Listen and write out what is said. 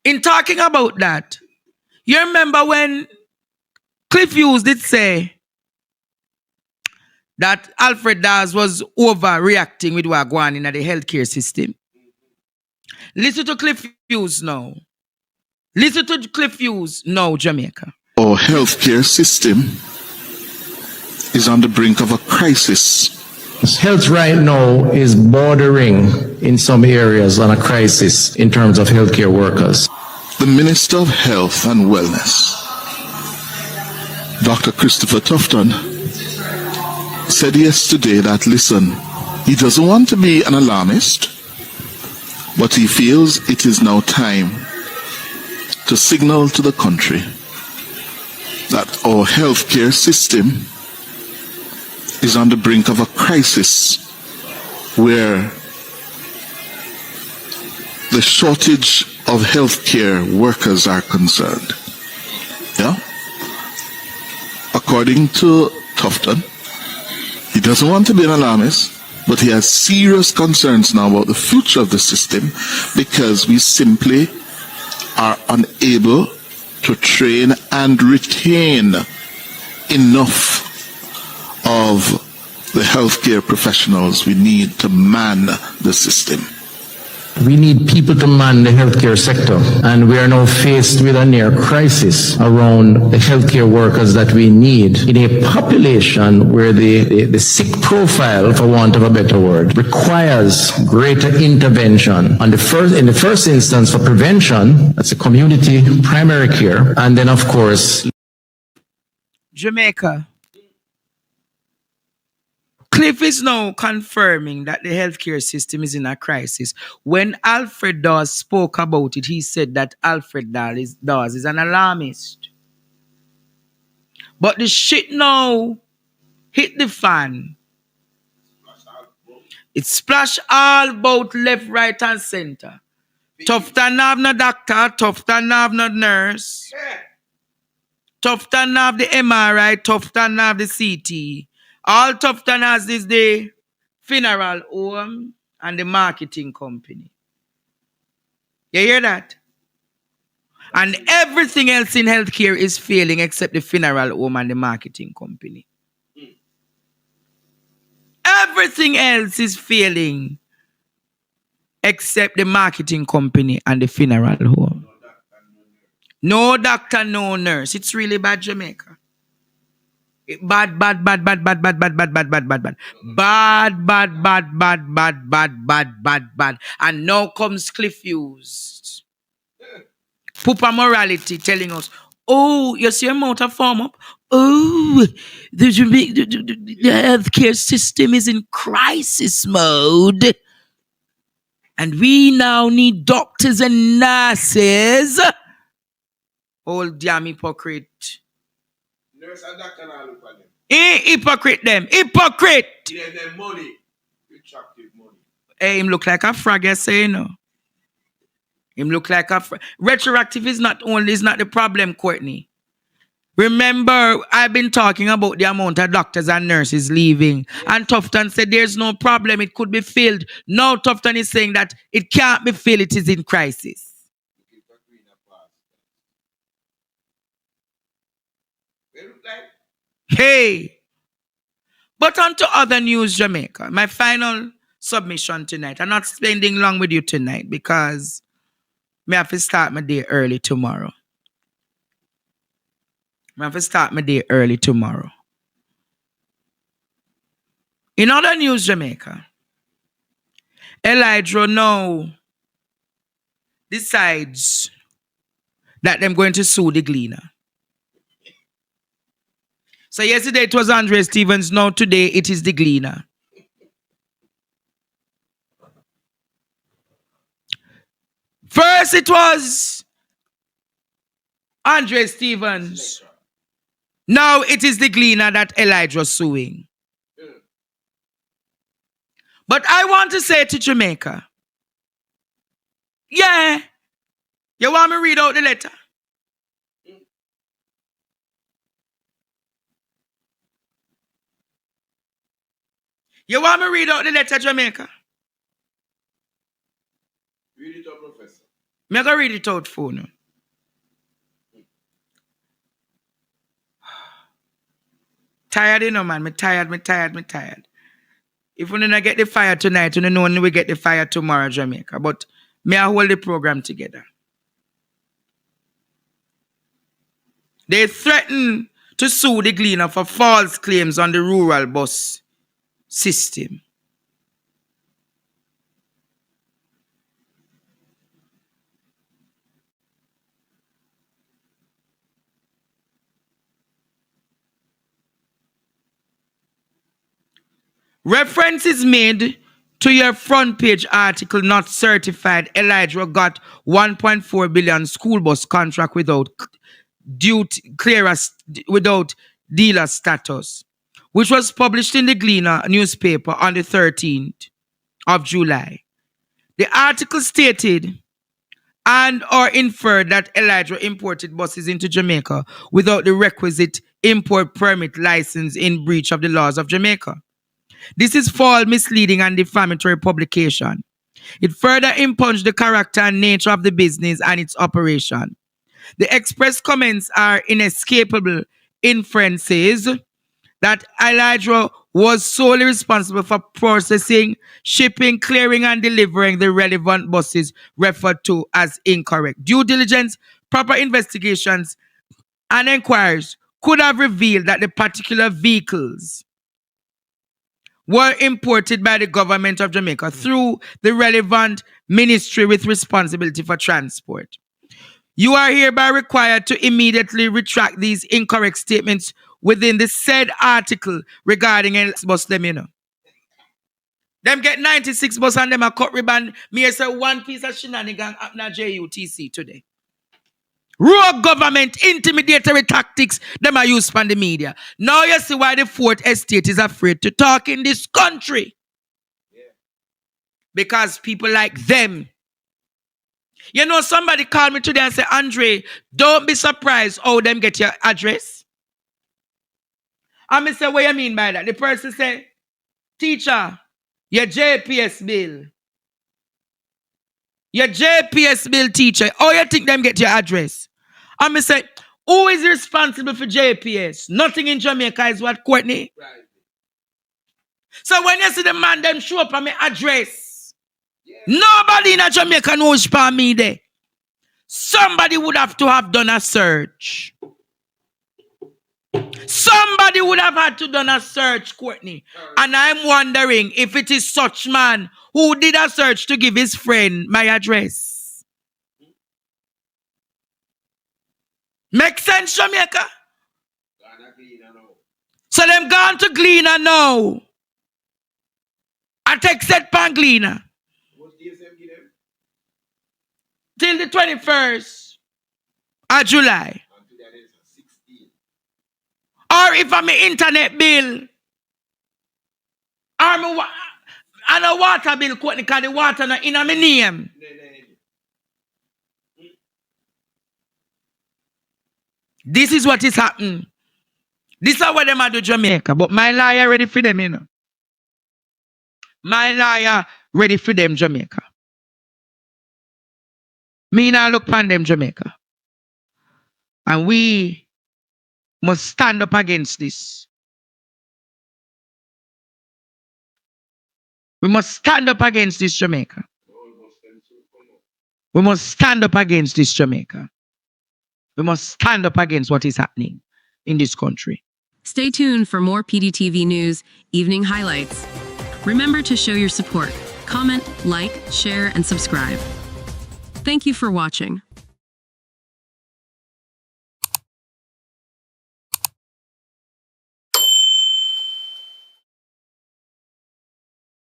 In talking about that, you remember when Cliff Hughes did say that Alfred Dawes was overreacting with what going on in the healthcare system? Listen to Cliff Hughes now. Listen to Cliff Hughes now, Jamaica. Our healthcare system is on the brink of a crisis. Health right now is bordering in some areas on a crisis in terms of healthcare workers. The Minister of Health and Wellness, Dr. Christopher Tufton, said yesterday that, listen, he doesn't want to be an alarmist, but he feels it is now time to signal to the country that our healthcare system is on the brink of a crisis where the shortage of healthcare workers are concerned. Yeah? According to Tufton, he doesn't want to be an alarmist, but he has serious concerns now about the future of the system because we simply are unable to train and retain enough of the healthcare professionals we need to man the system. We need people to man the healthcare sector, and we are now faced with a near crisis around the healthcare workers that we need in a population where the sick profile, for want of a better word, requires greater intervention. In the first instance for prevention, that's a community primary care, and then of course Jamaica. Cliff is now confirming that the healthcare system is in a crisis. When Alfred Dawes spoke about it, he said that Alfred Dawes is an alarmist. But the shit now hit the fan. It splashed all about left, right, and center. Tufton have no doctor, Tufton have no nurse. Tufton have the MRI, Tufton have the CT. All Tufton has is the funeral home and the marketing company. You hear that? And everything else in healthcare is failing except the funeral home and the marketing company. Everything else is failing except the marketing company and the funeral home. No doctor, no nurse. It's really bad, Jamaica. Bad. And now comes Cliff Hughes. Pupa morality telling us, oh, you see a motor form up? Oh, the healthcare system is in crisis mode. And we now need doctors and nurses. Old damn hypocrite. Nurse and doctor now look at them. Hypocrite them. Hypocrite. Yeah, them money. Attractive money. Hey, him look like a frog, you say, you know. Him look like a frog. Retroactive is not the problem, Courtney. Remember, I've been talking about the amount of doctors and nurses leaving. Yes. And Tufton said there's no problem, it could be filled. Now Tufton is saying that it can't be filled, it is in crisis. Hey! But on to other news, Jamaica. My final submission tonight. I'm not spending long with you tonight because I have to start my day early tomorrow. In other news, Jamaica, Elijah now decides that they're going to sue the Gleaner. So yesterday it was Andre Stevens, now today it is the Gleaner. First it was Andre Stevens. Now it is the Gleaner that Elijah is suing. But I want to say to Jamaica, yeah, you want me to read out the letter? You want me to read out the letter, Jamaica? Read it out, Professor. Me go read it out for you. Tired, you know, man. Me tired. If we don't get the fire tonight, we don't know when we get the fire tomorrow, Jamaica. But me I hold the program together. They threaten to sue the Gleaner for false claims on the rural bus system. Reference is made to your front page article, not certified. Elijah got 1.4 billion school bus contract without without dealer status, which was published in the Gleaner newspaper on the 13th of July. The article stated and or inferred that Elijah imported buses into Jamaica without the requisite import permit license in breach of the laws of Jamaica. This is false, misleading, and defamatory publication. It further impugns the character and nature of the business and its operation. The express comments are inescapable inferences that Elijah was solely responsible for processing, shipping, clearing, and delivering the relevant buses referred to as incorrect. Due diligence, proper investigations, and inquiries could have revealed that the particular vehicles were imported by the government of Jamaica through the relevant ministry with responsibility for transport. You are hereby required to immediately retract these incorrect statements within the said article regarding a bus them, you know. Them get 96 bus and them a cut ribbon. Me say one piece of shenanigan happen at JUTC today. Rogue government intimidatory tactics them are used by the media. Now you see why the fourth estate is afraid to talk in this country. Yeah. Because people like them. You know, somebody called me today and said, Andre, don't be surprised how them get your address. And I said, what you mean by that? The person said, teacher, your JPS bill. Your JPS bill, teacher. How you think them get your address? And I said, who is responsible for JPS? Nothing in Jamaica is what, Courtney? Right. So when you see the man, them show up on my address. Yeah. Nobody in Jamaica knows for me there. Somebody would have to have done a search. Somebody would have had to done a search, Courtney. And I'm wondering if it is such man who did a search to give his friend my address. Make sense, Jamaica? So them gone to Gleaner now. I take set pan Gleaner. What days them give them? Till the 21st of July. Or if I'm an internet bill. Or and a water bill, because the water not in my name. This is what is happening. This is what them are do Jamaica. But my lawyer ready for them, you know. My lawyer ready for them, Jamaica. Me now look upon them, Jamaica. And we must stand up against this. We must stand up against this, Jamaica. We must stand up against this, Jamaica. We must stand up against what is happening in this country. Stay tuned for more PDTV News Evening Highlights. Remember to show your support. Comment, like, share, and subscribe. Thank you for watching.